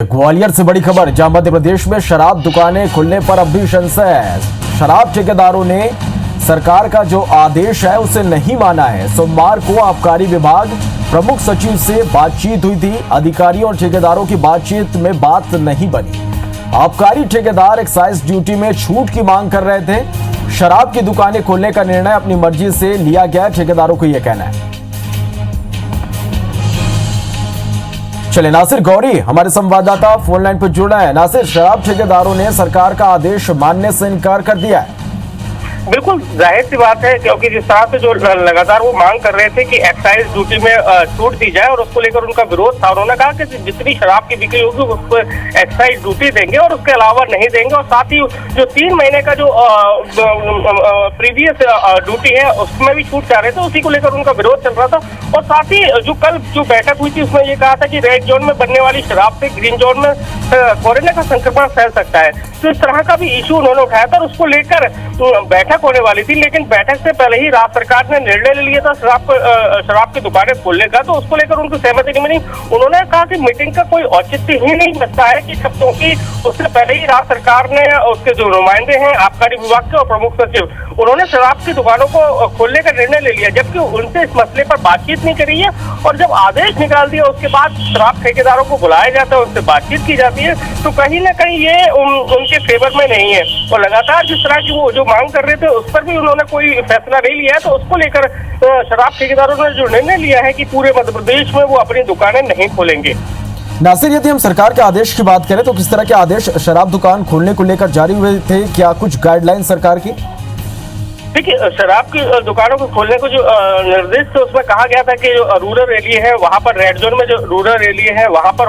ग्वालियर से बड़ी खबर, जहां मध्य प्रदेश में शराब दुकानें खुलने पर अब भी संशय है। शराब ठेकेदारों ने सरकार का जो आदेश है उसे नहीं माना है। सोमवार को आबकारी विभाग प्रमुख सचिव से बातचीत हुई थी। अधिकारियों और ठेकेदारों की बातचीत में बात नहीं बनी। आबकारी ठेकेदार एक्साइज ड्यूटी में छूट की मांग कर रहे थे। शराब की दुकानें खोलने का निर्णय अपनी मर्जी से लिया गया, ठेकेदारों को यह कहना है। चले नासिर गौरी हमारे संवाददाता फोन लाइन पर जुड़ा है। नासिर, शराब ठेकेदारों ने सरकार का आदेश मानने से इनकार कर दिया है। बिल्कुल जाहिर सी बात है, क्योंकि जिस तरह से जो लगातार वो मांग कर रहे थे कि एक्साइज ड्यूटी में छूट दी जाए और उसको लेकर उनका विरोध था। उन्होंने कहा कि जितनी शराब की बिक्री होगी उसको एक्साइज ड्यूटी देंगे और उसके अलावा नहीं देंगे। और साथ ही जो 3 महीने का जो प्रीवियस ड्यूटी है उसमें भी छूट चाह रहे थे, उसी को लेकर उनका विरोध चल रहा था। और साथ ही जो कल जो बैठक हुई थी उसमें ये कहा था कि रेड जोन में बनने वाली शराब से ग्रीन जोन में कोरोना का संक्रमण फैल सकता है। तो इस तरह का भी इशू उन्होंने उठाया था और उसको लेकर बैठक होने वाली थी। लेकिन बैठक से पहले ही राज्य सरकार ने निर्णय ले लिया था शराब की दुकानें खोलने का, तो उसको लेकर उनको सहमति नहीं मिली। उन्होंने कहा कि मीटिंग का कोई औचित्य ही नहीं लगता है कि क्योंकि उससे पहले ही राज्य सरकार ने उसके जो नुमाइंदे हैं आबकारी विभाग के और प्रमुख सचिव, उन्होंने शराब की दुकानों को खोलने का निर्णय ले लिया, जबकि उनसे इस मसले पर बातचीत नहीं करी है। और जब आदेश निकाल दिया उसके बाद शराब ठेकेदारों को बुलाया जाता है, उनसे बातचीत की जाती है, तो कहीं ना कहीं ये उनके फेवर में नहीं है। और लगातार जिस तरह की वो जो मांग कर रहे थे उस पर भी उन्होंने कोई फैसला नहीं लिया है। तो उसको लेकर शराब ठेकेदारों ने जो निर्णय लिया है कि पूरे मध्य प्रदेश में वो अपनी दुकानें नहीं खोलेंगे। नासिर, यदि हम सरकार के आदेश की बात करें तो किस तरह के आदेश शराब दुकान खोलने को लेकर जारी हुए थे? क्या कुछ गाइडलाइन सरकार की? देखिए, शराब की दुकानों को खोलने को जो निर्देश थे उसमें कहा गया था कि जो रूरल एरिया है वहां पर, रेड जोन में जो रूरल एरिया है वहां पर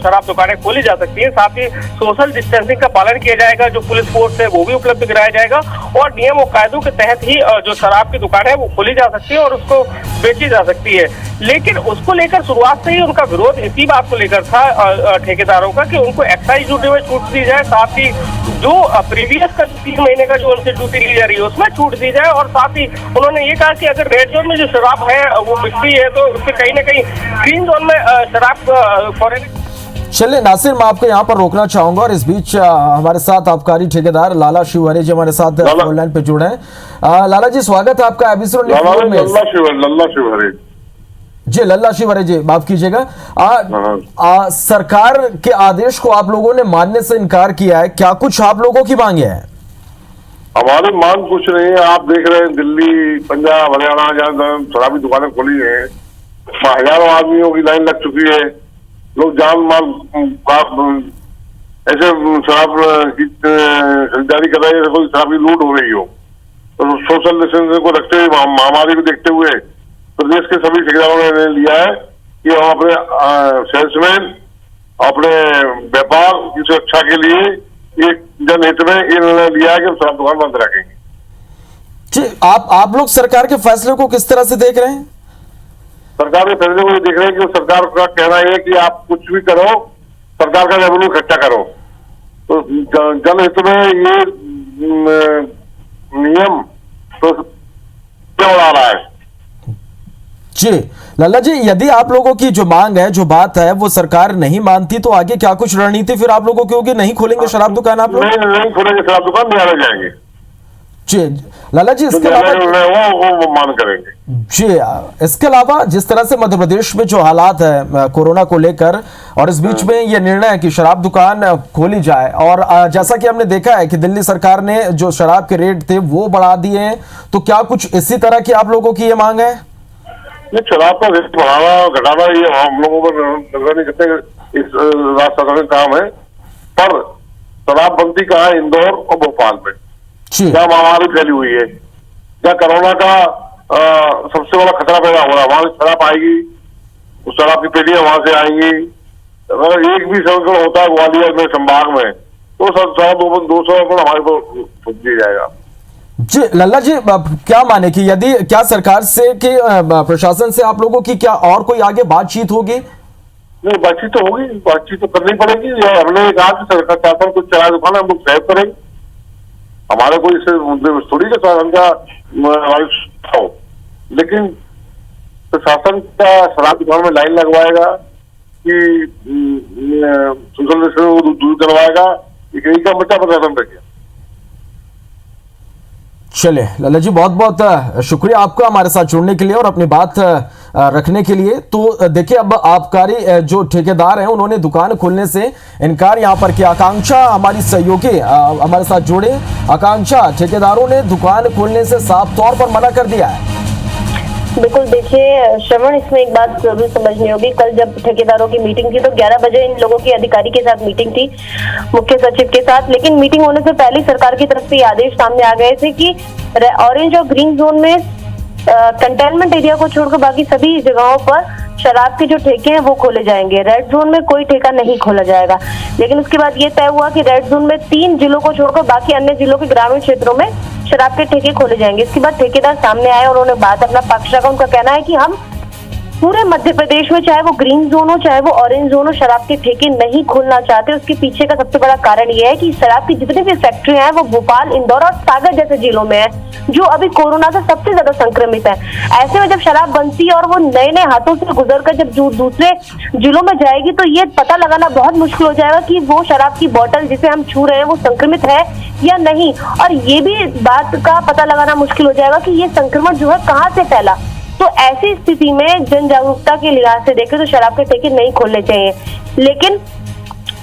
शराब दुकानें खोली जा सकती है। साथ ही सोशल डिस्टेंसिंग का पालन किया जाएगा, जो पुलिस फोर्स है वो भी उपलब्ध कराया जाएगा और नियम और कायदों के तहत ही जो शराब की दुकान है वो खोली जा सकती है और उसको बेची जा सकती है। लेकिन उसको लेकर शुरुआत से ही उनका विरोध इसी बात को लेकर था ठेकेदारों का कि उनको एक्साइज ड्यूटी में छूट दी जाए, साथ ही जो प्रीवियस का 3 महीने का जो उनसे ड्यूटी ली जा रही है उसमें छूट दी जाए। और साथ ही उन्होंने ये कहा कि अगर रेड जोन में जो शराब है वो बिकती है तो उससे कहीं ना कहीं ग्रीन जोन में शराब फॉरेन। चलिए नासिर, मैं आपको यहाँ पर रोकना चाहूंगा और इस बीच हमारे साथ आबकारी ठेकेदार लाला शिवहरे जी हमारे साथ ऑनलाइन पे जुड़े हैं। लाला जी, स्वागत है आपका एपिसोड में। लल्ला शिवहरे जी, लल्ला शिवहरे जी, माफ कीजिएगा। सरकार के आदेश को आप लोगों ने मानने से इनकार किया है, क्या कुछ आप लोगों की मांगे हैं? हमारी मांग कुछ नहीं है। आप देख रहे हैं दिल्ली, पंजाब, हरियाणा जहाँ शराबी दुकानें खुली हैं, हजारों आदमियों की लाइन लग चुकी है। लोग जान माल ऐसे शराब की खरीदारी कर रहे हैं, कोई शराबी लूट हो रही हो। तो सोशल डिस्टेंसिंग को रखते हुए, महामारी को देखते हुए प्रदेश के सभी ठेकेदारों ने निर्णय लिया है कि हम अपने सेल्समैन, अपने व्यापार की सुरक्षा के लिए एक जनहित में ये निर्णय लिया है कि हम शराब दुकान बंद रखेंगे। जी, आप लोग सरकार के फैसले को किस तरह से देख रहे हैं? सरकार के फैसले को ये देख रहे हैं कि सरकार का कहना है कि आप कुछ भी करो, सरकार का रेवेन्यू इकट्ठा करो। तो जनहित में ये नियम तो क्यों आ रहा है? जी लल्ला जी, यदि आप लोगों की जो मांग है, जो बात है, वो सरकार नहीं मानती तो आगे क्या कुछ रणनीति फिर आप लोगों की होगी? नहीं खोलेंगे शराब दुकान आप लोग? नहीं खोलेंगे शराब दुकान, बिहार जाएंगे। जी लल्ला जी, इसके अलावा वो मान करेंगे। जी, इसके अलावा जिस तरह से मध्य प्रदेश में जो हालात है कोरोना को लेकर, और इस बीच में ये निर्णय है कि शराब दुकान खोली जाए, और जैसा कि हमने देखा है कि दिल्ली सरकार ने जो शराब के रेट थे वो बढ़ा दिए हैं, तो क्या कुछ इसी तरह की आप लोगों की ये मांग है? शराब का रेट बढ़ाना घटाना ये हम लोगों पर नजर नहीं करते, इस राज्य सरकार का काम है। पर शराब बनती कहाँ है? इंदौर और भोपाल में, जहाँ महामारी फैली हुई है, जहाँ कोरोना का सबसे बड़ा खतरा पैदा हो रहा है, वहां से शराब आएगी, उस शराब की पेटियां वहां से आएंगी। अगर एक भी संक्रमण होता है ग्वालियर में, संभाग में, तो सब 200 हमारे को ठुक दिया जाएगा। जी लल्ला जी, क्या माने कि यदि क्या सरकार से कि प्रशासन से आप लोगों की क्या और कोई आगे बातचीत होगी? नहीं, बातचीत तो होगी, बातचीत तो करनी पड़ेगी। हमने कहा कि सरकार शासन कुछ चला दुकान हम लोग सहयोग करेंगे, हमारे कोई इससे थोड़ी के साथ हमका हो, लेकिन प्रशासन का शराब दुकान में लाइन लगवाएगा, कि सोशल डिस्टेंस को दूर करवाएगा, यही का बच्चा प्रशासन रह गया। चलिए ललित जी, बहुत बहुत शुक्रिया आपका हमारे साथ जुड़ने के लिए और अपनी बात रखने के लिए। तो देखिए, अब आबकारी जो ठेकेदार हैं उन्होंने दुकान खोलने से इनकार यहाँ पर किया। आकांक्षा हमारी सहयोगी हमारे साथ जुड़े। आकांक्षा, ठेकेदारों ने दुकान खोलने से साफ तौर पर मना कर दिया है। बिल्कुल, देखिए श्रवण, इसमें एक बात जरूर समझनी होगी। कल जब ठेकेदारों की मीटिंग थी तो 11 बजे इन लोगों की अधिकारी के साथ मीटिंग थी, मुख्य सचिव के साथ। लेकिन मीटिंग होने से पहले सरकार की तरफ से ये आदेश सामने आ गए थे कि ऑरेंज और ग्रीन जोन में कंटेनमेंट एरिया को छोड़कर बाकी सभी जगहों पर शराब के जो ठेके हैं वो खोले जाएंगे। रेड जोन में कोई ठेका नहीं खोला जाएगा। लेकिन उसके बाद ये तय हुआ कि रेड जोन में 3 जिलों को छोड़कर बाकी अन्य जिलों के ग्रामीण क्षेत्रों में शराब के ठेके खोले जाएंगे। इसके बाद ठेकेदार सामने आए और उन्होंने बात अपना पक्ष रखा। उनका कहना है कि हम पूरे मध्य प्रदेश में, चाहे वो ग्रीन जोन हो चाहे वो ऑरेंज जोन हो, शराब के ठेके नहीं खोलना चाहते। उसके पीछे का सबसे बड़ा कारण ये है कि शराब की जितनी भी फैक्ट्रियां हैं वो भोपाल, इंदौर और सागर जैसे जिलों में है, जो अभी कोरोना से सबसे ज्यादा संक्रमित है। ऐसे में जब शराब बनती है और वो नए नए हाथों से गुजरकर जब दूसरे जिलों में जाएगी तो ये पता लगाना बहुत मुश्किल हो जाएगा कि वो शराब की बोतल जिसे हम छू रहे हैं वो संक्रमित है या नहीं। और ये भी बात का पता लगाना मुश्किल हो जाएगा कि ये संक्रमण जो है कहाँ से फैला। तो ऐसी स्थिति में जन जागरूकता के लिहाज से देखें तो शराब के ठेके नहीं खोलने चाहिए। लेकिन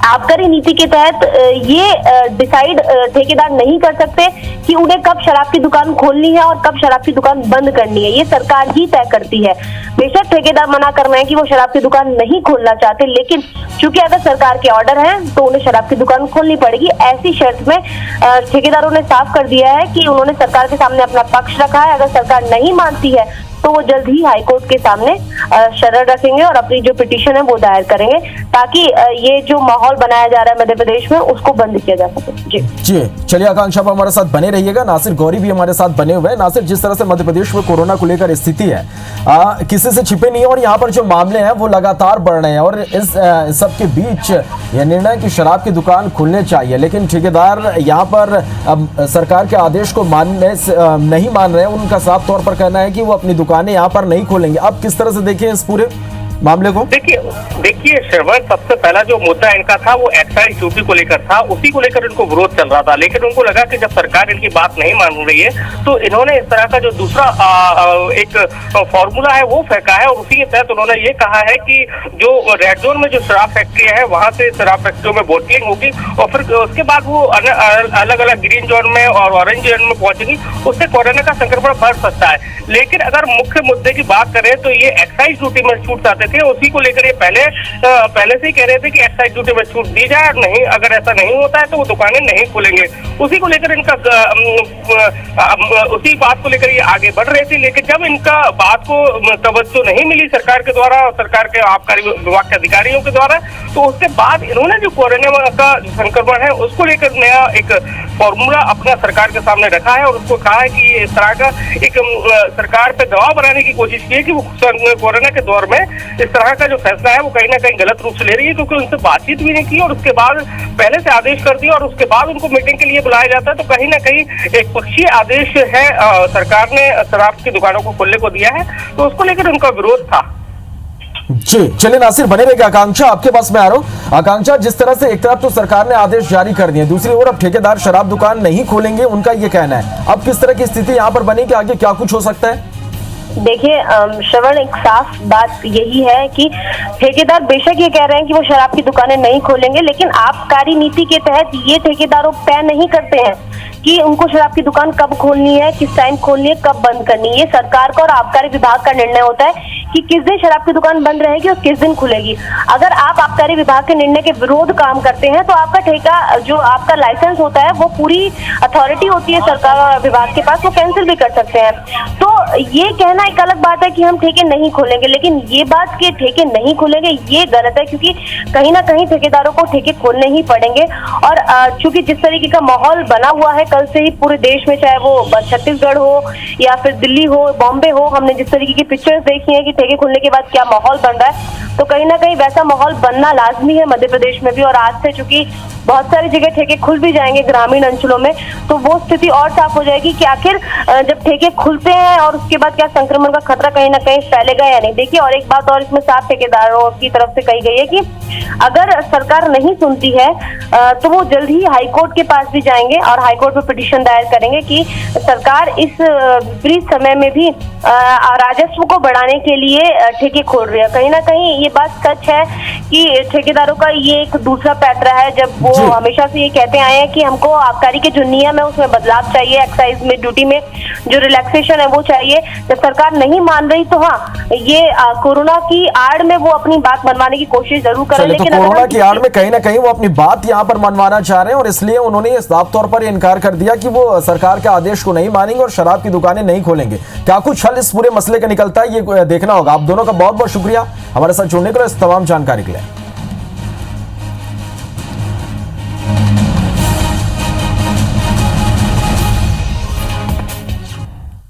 आबकारी नीति के तहत ये डिसाइड ठेकेदार नहीं कर सकते कि उन्हें कब शराब की दुकान खोलनी है और कब शराब की दुकान बंद करनी है। ये सरकार ही तय करती है। बेशक ठेकेदार मना कर रहे हैं कि वो शराब की दुकान नहीं खोलना चाहते, लेकिन चूंकि अगर सरकार के ऑर्डर हैं तो उन्हें शराब की दुकान खोलनी पड़ेगी। ऐसी शर्त में ठेकेदारों ने साफ कर दिया है कि उन्होंने सरकार के सामने अपना पक्ष रखा है। अगर सरकार नहीं मानती है तो वो जल्द ही हाईकोर्ट के सामने शरण रखेंगे और अपनी जो पिटीशन है वो दायर करेंगे, ताकि ये जो माहौल बनाया जा रहा है मध्य प्रदेश में उसको बंद किया जा सके। जी चलिए आकांक्षा, आप हमारे साथ बने रहिएगा। नासिर गौरी भी हमारे साथ बने हुए हैं। नासिर, जिस तरह से मध्य प्रदेश में कोरोना को लेकर स्थिति है, किसी से छिपे नहीं है और यहाँ पर जो मामले हैं वो लगातार बढ़ रहे हैं और इस सब के बीच यह निर्णय कि शराब की दुकान खुलने चाहिए, लेकिन ठेकेदार यहाँ पर सरकार के आदेश को नहीं मान रहे हैं। उनका साफ तौर पर कहना है कि वो अपनी दुकानें यहाँ पर नहीं खोलेंगे। अब किस तरह से देखें इस पूरे मामले को? देखिए श्रवण, सबसे पहला जो मुद्दा इनका था वो एक्साइज ड्यूटी को लेकर था। उसी को लेकर इनको विरोध चल रहा था, लेकिन उनको लगा कि जब सरकार इनकी बात नहीं मान रही है तो इन्होंने इस तरह का जो दूसरा एक फॉर्मूला है वो फेंका है। और उसी के तहत उन्होंने ये कहा है कि जो रेड जोन में जो शराब फैक्ट्रियां है वहां से शराब फैक्ट्रियों में बोटलिंग होगी और फिर उसके बाद वो अलग अलग ग्रीन जोन में और ऑरेंज जोन में पहुंचेगी। उससे कोरोना का संक्रमण बढ़ सकता है। लेकिन अगर मुख्य मुद्दे की बात करें तो ये एक्साइज ड्यूटी में छूट चाहते थे। उसी को लेकर ये पहले से ही कह रहे थे कि एक्साइज ड्यूटी में छूट दी जाए, नहीं अगर ऐसा नहीं होता है तो वो दुकानें नहीं खुलेंगे। उसी को लेकर इनका उसी बात को लेकर ये आगे बढ़ रहे थे। लेकिन जब इनका बात को तवज्जो नहीं मिली सरकार के द्वारा और सरकार के आबकारी विभाग के अधिकारियों के द्वारा, तो उसके बाद इन्होंने जो कोरोना का संक्रमण है उसको लेकर नया एक फॉर्मूला अपना सरकार के सामने रखा है और उसको कहा है कि इस तरह का एक सरकार पे दबाव बनाने की कोशिश की है कि वो कोरोना के दौर में इस तरह का जो फैसला है वो कहीं ना कहीं गलत रूप से ले रही है, क्योंकि उनसे बातचीत भी नहीं की और उसके बाद पहले से आदेश कर दिया और उसके बाद उनको मीटिंग के लिए बुलाया जाता है। तो कहीं ना कहीं एक पक्षीय आदेश है सरकार ने शराब की दुकानों को खोलने को दिया है, तो उसको लेकर उनका विरोध था। जी चलिए नासिर, बने रहिए। आकांक्षा, आपके पास मैं आ रहा हूं। आकांक्षा, जिस तरह से एक तरफ तो सरकार ने आदेश जारी कर दिए, दूसरी ओर अब ठेकेदार शराब दुकान नहीं खोलेंगे, उनका ये कहना है। अब किस तरह की स्थिति यहाँ पर बनी कि आगे क्या कुछ हो सकता है? देखिए श्रवण, एक साफ बात यही है कि ठेकेदार बेशक ये कह रहे हैं कि वो शराब की दुकानें नहीं खोलेंगे, लेकिन आबकारी नीति के तहत ये ठेकेदारों तय नहीं करते हैं कि उनको शराब की दुकान कब खोलनी है, किस टाइम खोलनी है, कब बंद करनी है। ये सरकार का और आबकारी विभाग का निर्णय होता है कि किस दिन शराब की दुकान बंद रहेगी और किस दिन खुलेगी। अगर आप आबकारी विभाग के निर्णय के विरोध काम करते हैं तो आपका ठेका, जो आपका लाइसेंस होता है, वो पूरी अथॉरिटी होती है सरकार और विभाग के पास, वो कैंसिल भी कर सकते हैं। तो ये कहना एक अलग बात है कि हम ठेके नहीं खोलेंगे, लेकिन ये बात कि ठेके नहीं खोलेंगे ये गलत है, क्योंकि कहीं ना कहीं ठेकेदारों को ठेके खोलने ही पड़ेंगे। और चूंकि जिस तरीके का माहौल बना हुआ है कल से ही पूरे देश में, चाहे वो छत्तीसगढ़ हो या फिर दिल्ली हो, बॉम्बे हो, हमने जिस तरीके की पिक्चर्स देखी है कि ठेके खुलने के बाद क्या माहौल बन रहा है, तो कहीं ना कहीं वैसा माहौल बनना लाजमी है मध्य प्रदेश में भी। और आज से चूंकि बहुत सारी जगह ठेके खुल भी जाएंगे ग्रामीण अंचलों में, तो वो स्थिति और साफ हो जाएगी कि आखिर जब ठेके खुलते हैं और उसके बाद क्या संक्रमण का खतरा कहीं ना कहीं फैलेगा या नहीं। देखिए, और एक बात और इसमें साफ ठेकेदारों की तरफ से कही गई है कि अगर सरकार नहीं सुनती है तो वो जल्द ही हाईकोर्ट के पास भी जाएंगे और हाईकोर्ट में पिटीशन दायर करेंगे कि सरकार इस विपरीत समय में भी राजस्व को बढ़ाने के लिए ठेके खोल रही है। कहीं ना कहीं ये बात सच है कि ठेकेदारों का ये एक दूसरा पैतरा है, जब वो हमेशा से ये कहते आए हैं कि हमको आबकारी के जो नियम है उसमें बदलाव चाहिए, एक्साइज में ड्यूटी में जो रिलैक्सेशन है वो चाहिए। जब सरकार नहीं मान रही तो हाँ, ये कोरोना की आड़ में वो अपनी बात मनवाने की कोशिश जरूर करें, लेकिन कोरोना की आड़ में कहीं ना कहीं वो अपनी बात यहाँ पर मनवाना चाह रहे हैं और इसलिए उन्होंने साफ तौर पर इनकार कर दिया कि वो सरकार के आदेश को नहीं मानेंगे और शराब की दुकानें नहीं खोलेंगे। क्या कुछ हल इस पूरे मसले का निकलता है, ये देखना होगा। आप दोनों का बहुत बहुत शुक्रिया हमारे साथ जुड़ने के लिए, इस तमाम जानकारी के लिए।